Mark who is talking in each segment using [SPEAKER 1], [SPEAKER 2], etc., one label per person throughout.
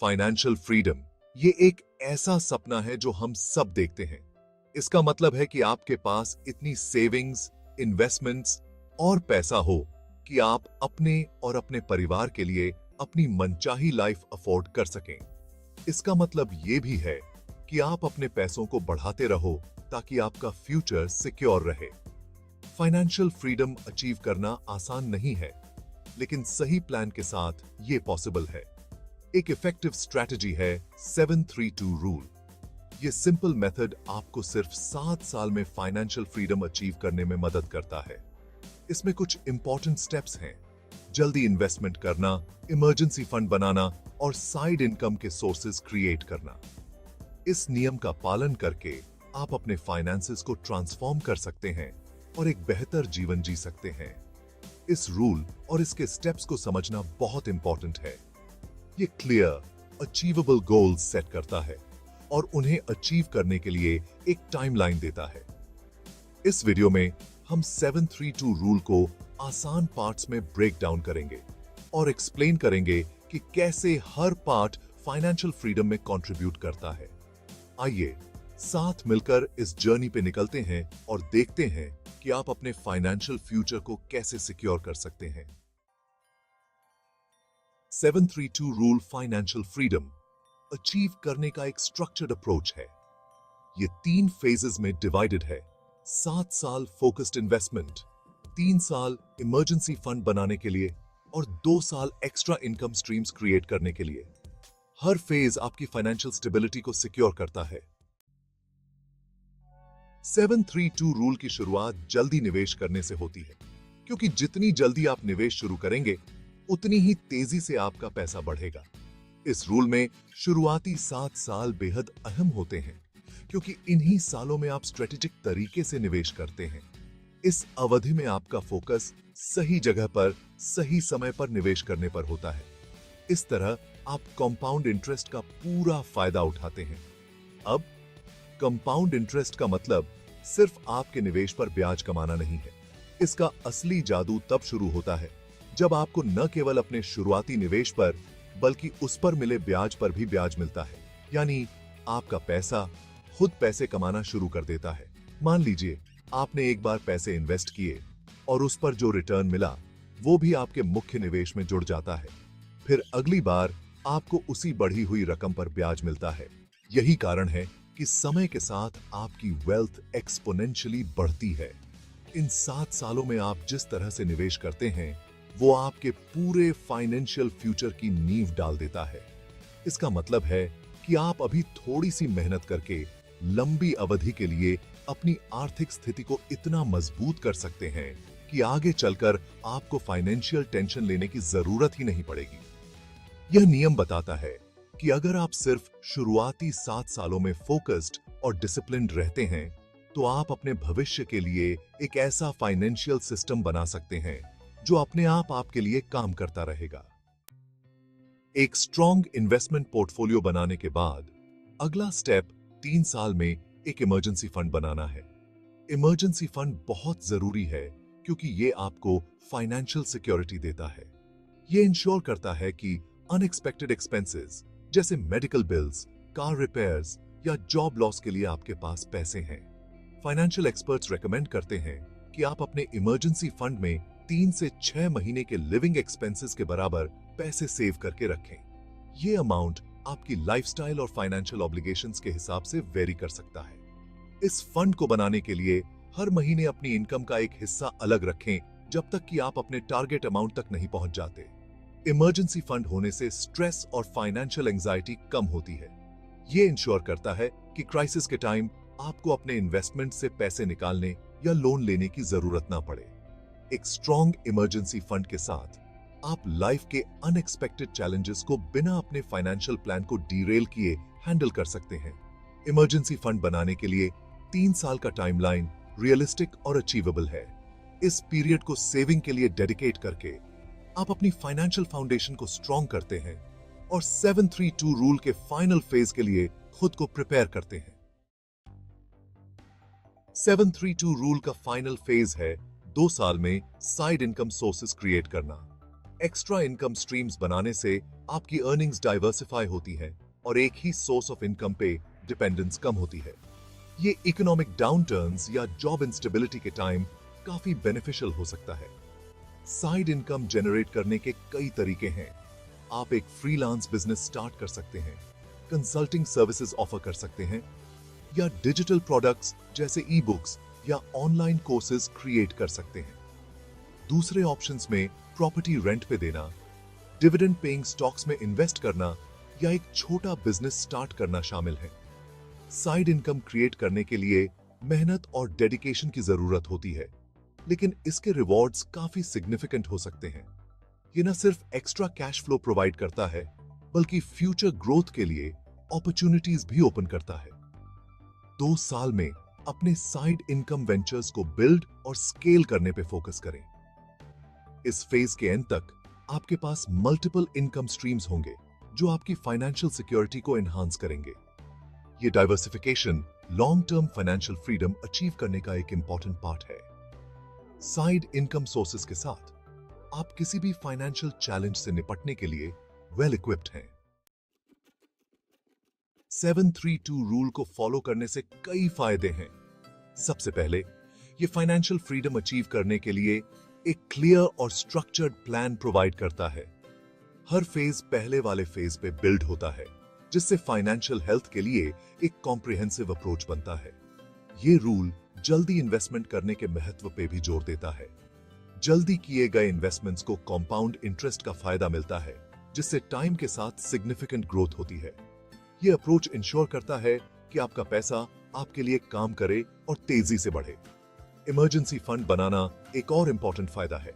[SPEAKER 1] Financial freedom ये एक ऐसा सपना है जो हम सब देखते हैं। इसका मतलब है कि आपके पास इतनी सेविंग्स, इन्वेस्टमेंट्स और पैसा हो कि आप अपने और अपने परिवार के लिए अपनी मनचाही लाइफ अफोर्ड कर सकें। इसका मतलब ये भी है कि आप अपने पैसों को बढ़ाते रहो ताकि आपका फ्यूचर सिक्योर रहे। फाइनेंशियल फ्रीडम अचीव करना आसान नहीं है, लेकिन सही प्लान के साथ ये पॉसिबल है। एक इफेक्टिव स्ट्रैटेजी है 732 रूल। ये सिंपल मेथड आपको सिर्फ 7 साल में फाइनेंशियल फ्रीडम अचीव करने में मदद करता है। इसमें कुछ इंपॉर्टेंट स्टेप्स हैं: जल्दी इन्वेस्टमेंट करना, इमरजेंसी फंड बनाना और साइड इनकम के सोर्सेज क्रिएट करना। इस नियम का पालन करके आप अपने फाइनेंसेस को ट्रांसफॉर्म कर सकते हैं और एक बेहतर जीवन जी सकते हैं। इस रूल और इसके स्टेप्स को समझना बहुत इंपॉर्टेंट है। ये क्लियर, अचीवेबल गोल्स सेट करता है और उन्हें अचीव करने के लिए एक टाइमलाइन देता है। इस वीडियो में हम 732 रूल को आसान पार्ट्स में ब्रेक डाउन करेंगे और एक्सप्लेन करेंगे कि कैसे हर पार्ट फाइनेंशियल फ्रीडम में कंट्रीब्यूट करता है। आइए साथ मिलकर इस जर्नी पे निकलते हैं और देखते हैं कि आप अपने फाइनेंशियल फ्यूचर को कैसे सिक्योर कर सकते हैं। 732 रूल फाइनेंशियल फ्रीडम अचीव करने का एक स्ट्रक्चर्ड अप्रोच है। ये 3 फेजेस में डिवाइडेड है: 7 साल फोकस्ड इन्वेस्टमेंट, 3 साल इमरजेंसी फंड बनाने के लिए और 2 साल एक्स्ट्रा इनकम स्ट्रीम्स क्रिएट करने के लिए। हर फेज आपकी फाइनेंशियल स्टेबिलिटी को सिक्योर करता है। 732 रूल की शुरुआत जल्दी निवेश करने से होती है, क्योंकि जितनी जल्दी आप निवेश शुरू करेंगे उतनी ही तेजी से आपका पैसा बढ़ेगा। इस रूल में शुरुआती 7 साल बेहद अहम होते हैं, क्योंकि इन्हीं सालों में आप स्ट्रेटेजिक तरीके से निवेश करते हैं। इस अवधि में आपका फोकस सही जगह पर सही समय पर निवेश करने पर होता है। इस तरह आप कंपाउंड इंटरेस्ट का पूरा फायदा उठाते हैं। अब कंपाउंड इंटरेस्ट का मतलब सिर्फ आपके निवेश पर ब्याज कमाना नहीं है। इसका असली जादू तब शुरू होता है जब आपको न केवल अपने शुरुआती निवेश पर बल्कि उस पर मिले ब्याज पर भी ब्याज मिलता है। यानी आपका पैसा खुद पैसे कमाना शुरू कर देता है। मान लीजिए आपने एक बार पैसे इन्वेस्ट किए और उस पर जो रिटर्न मिला वो भी आपके मुख्य निवेश में जुड़ जाता है। फिर अगली बार आपको उसी बढ़ी हुई रकम पर ब्याज मिलता है। यही कारण है कि समय के साथ आपकी वेल्थ एक्सपोनेंशियली बढ़ती है। इन 7 सालों में आप जिस तरह से निवेश करते हैं वो आपके पूरे फाइनेंशियल फ्यूचर की नींव डाल देता है। इसका मतलब है कि आप अभी थोड़ी सी मेहनत करके लंबी अवधि के लिए अपनी आर्थिक स्थिति को इतना मजबूत कर सकते हैं कि आगे चलकर आपको फाइनेंशियल टेंशन लेने की जरूरत ही नहीं पड़ेगी। यह नियम बताता है कि अगर आप सिर्फ शुरुआती 7 सालों में फोकस्ड और डिसिप्लिन्ड रहते हैं तो आप अपने भविष्य के लिए एक ऐसा फाइनेंशियल सिस्टम बना सकते हैं जो अपने आप आपके लिए काम करता रहेगा। एक स्ट्रॉन्ग इन्वेस्टमेंट पोर्टफोलियो बनाने के बाद अगला स्टेप 3 साल में एक इमरजेंसी फंड बनाना है। इमरजेंसी फंड बहुत जरूरी है क्योंकि ये आपको फाइनेंशियल सिक्योरिटी देता है। ये इंश्योर करता है कि अनएक्सपेक्टेड एक्सपेंसेस जैसे मेडिकल बिल्स, कार रिपेयर्स या जॉब लॉस के लिए आपके पास पैसे हैं। फाइनेंशियल एक्सपर्ट्स रेकमेंड करते हैं कि आप अपने इमरजेंसी फंड में 3 से 6 महीने के लिविंग एक्सपेंसेस के बराबर पैसे सेव करके रखें। ये अमाउंट आपकी लाइफस्टाइल और फाइनेंशियल ऑब्लिगेशंस के हिसाब से वेरी कर सकता है। इस फंड को बनाने के लिए हर महीने अपनी इनकम का एक हिस्सा अलग रखें जब तक कि आप अपने टारगेट अमाउंट तक नहीं पहुंच जाते। इमरजेंसी फंड होने से स्ट्रेस और फाइनेंशियल एंजाइटी कम होती है। ये इंश्योर करता है कि क्राइसिस के टाइम आपको अपने इन्वेस्टमेंट से पैसे निकालने या लोन लेने की जरूरत ना पड़े। एक स्ट्रॉन्ग इमरजेंसी फंड के साथ आप लाइफ के अनएक्सपेक्टेड चैलेंजेस को बिना अपने फाइनेंशियल प्लान को डीरेल किए हैंडल कर सकते हैं। इमरजेंसी फंड बनाने के लिए 3 साल का टाइमलाइन रियलिस्टिक और अचीवेबल है। इस पीरियड को सेविंग के लिए डेडिकेट करके आप अपनी फाइनेंशियल फाउंडेशन को स्ट्रॉन्ग करते हैं और 732 रूल के फाइनल फेज के लिए खुद को प्रिपेयर करते हैं। 732 रूल का फाइनल फेज है 2 साल में साइड इनकम सोर्सेस क्रिएट करना। एक्स्ट्रा इनकम स्ट्रीम्स बनाने से आपकी अर्निंग्स डाइवर्सिफाई होती है और एक ही सोर्स ऑफ इनकम पे डिपेंडेंस कम होती है। ये इकोनॉमिक डाउनटर्न्स या जॉब इंस्टेबिलिटी के टाइम काफी बेनिफिशियल हो सकता है। साइड इनकम जनरेट करने के कई तरीके हैं। आप एक फ्रीलांस बिजनेस स्टार्ट कर सकते हैं, कंसल्टिंग सर्विसेज ऑफर कर सकते हैं, या डिजिटल प्रोडक्ट्स जैसे ई बुक्स या ऑनलाइन कोर्सेज क्रिएट कर सकते हैं। दूसरे ऑप्शंस में प्रॉपर्टी रेंट पे देना, डिविडेंड पेइंग स्टॉक्स में इन्वेस्ट करना या एक छोटा बिजनेस स्टार्ट करना शामिल है। साइड इनकम क्रिएट करने के लिए मेहनत और डेडिकेशन की जरूरत होती है, लेकिन इसके रिवॉर्ड्स काफी सिग्निफिकेंट हो सकते हैं। ये न सिर्फ एक्स्ट्रा कैश फ्लो प्रोवाइड करता है, बल्कि फ्यूचर ग्रोथ के लिए अपॉर्चुनिटीज भी ओपन करता है। 2 साल में अपने साइड इनकम वेंचर्स को बिल्ड और स्केल करने पे फोकस करें। इस फेज के एंड तक आपके पास मल्टीपल इनकम स्ट्रीम्स होंगे जो आपकी फाइनेंशियल सिक्योरिटी को एनहांस करेंगे। ये diversification long term financial freedom achieve करने का एक इंपॉर्टेंट पार्ट है। साइड इनकम सोर्सेस के साथ आप किसी भी फाइनेंशियल चैलेंज से निपटने के लिए वेल इक्विप्ड हैं। 732 रूल को फॉलो करने से कई फायदे हैं। सबसे पहले, ये फाइनेंशियल फ्रीडम अचीव करने के लिए एक क्लियर और स्ट्रक्चर्ड प्लान प्रोवाइड करता है। हर फेज पहले वाले फेज पे बिल्ड होता है, जिससे फाइनेंशियल हेल्थ के लिए एक कॉम्प्रिहेंसिव अप्रोच बनता है। ये रूल जल्दी इन्वेस्टमेंट करने के महत्व पे भी जोर देता है। जल्दी किए गए इन्वेस्टमेंट्स को कंपाउंड इंटरेस्ट का फायदा मिलता है, जिससे टाइम के साथ सिग्निफिकेंट ग्रोथ होती है। ये अप्रोच इंश्योर करता है कि आपका पैसा आपके लिए काम करे और तेजी से बढ़े। इमरजेंसी फंड बनाना एक और इंपॉर्टेंट फायदा है।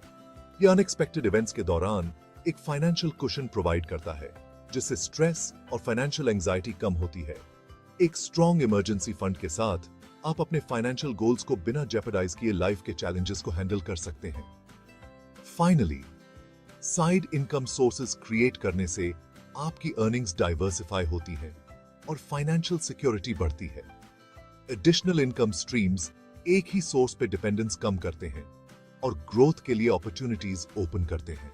[SPEAKER 1] ये अनएक्सपेक्टेड इवेंट्स के दौरान एक फाइनेंशियल कुशन प्रोवाइड करता है, जिससे स्ट्रेस और फाइनेंशियल एंजाइटी कम होती है। एक स्ट्रॉन्ग इमरजेंसी फंड के साथ आप अपने फाइनेंशियल गोल्स को बिना जेपरडाइज किए लाइफ के चैलेंजेस को हैंडल कर सकते हैं। Finally, side income sources create करने से आपकी अर्निंग्स डाइवर्सिफाई होती है और फाइनेंशियल सिक्योरिटी बढ़ती है। एडिशनल इनकम स्ट्रीम्स एक ही सोर्स पे डिपेंडेंस कम करते हैं और ग्रोथ के लिए अपॉर्चुनिटीज ओपन करते हैं।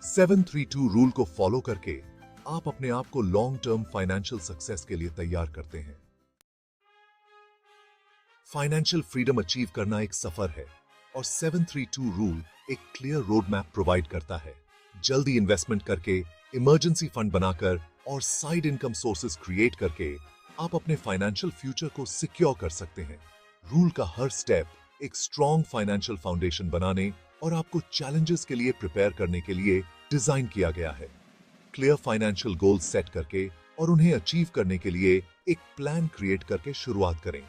[SPEAKER 1] 732 रूल को फॉलो करके आप अपने आप को लॉन्ग टर्म फाइनेंशियल सक्सेस के लिए तैयार करते हैं। फाइनेंशियल फ्रीडम अचीव करना एक सफर है और 732 रूल एक क्लियर रोड मैप प्रोवाइड करता है। जल्दी इन्वेस्टमेंट करके, इमरजेंसी फंड बनाकर और साइड इनकम सोर्सेज क्रिएट करके आप अपने फाइनेंशियल फ्यूचर को सिक्योर कर सकते हैं। रूल का हर स्टेप एक स्ट्रॉन्ग फाइनेंशियल फाउंडेशन बनाने और आपको चैलेंजेस के लिए प्रिपेयर करने के लिए डिजाइन किया गया है। क्लियर फाइनेंशियल गोल्स सेट करके और उन्हें अचीव करने के लिए एक प्लान क्रिएट करके शुरुआत करें।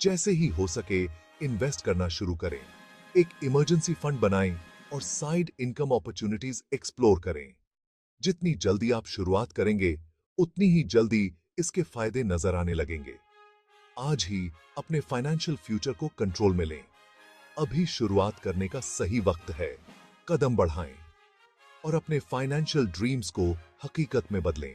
[SPEAKER 1] जैसे ही हो सके इन्वेस्ट करना शुरू करें, एक इमरजेंसी फंड बनाएं और साइड इनकम अपॉर्चुनिटीज एक्सप्लोर करें। जितनी जल्दी आप शुरुआत करेंगे, उतनी ही जल्दी इसके फायदे नजर आने लगेंगे। आज ही अपने फाइनेंशियल फ्यूचर को कंट्रोल में लें। अभी शुरुआत करने का सही वक्त है। कदम बढ़ाएं और अपने फाइनेंशियल ड्रीम्स को हकीकत में बदलें।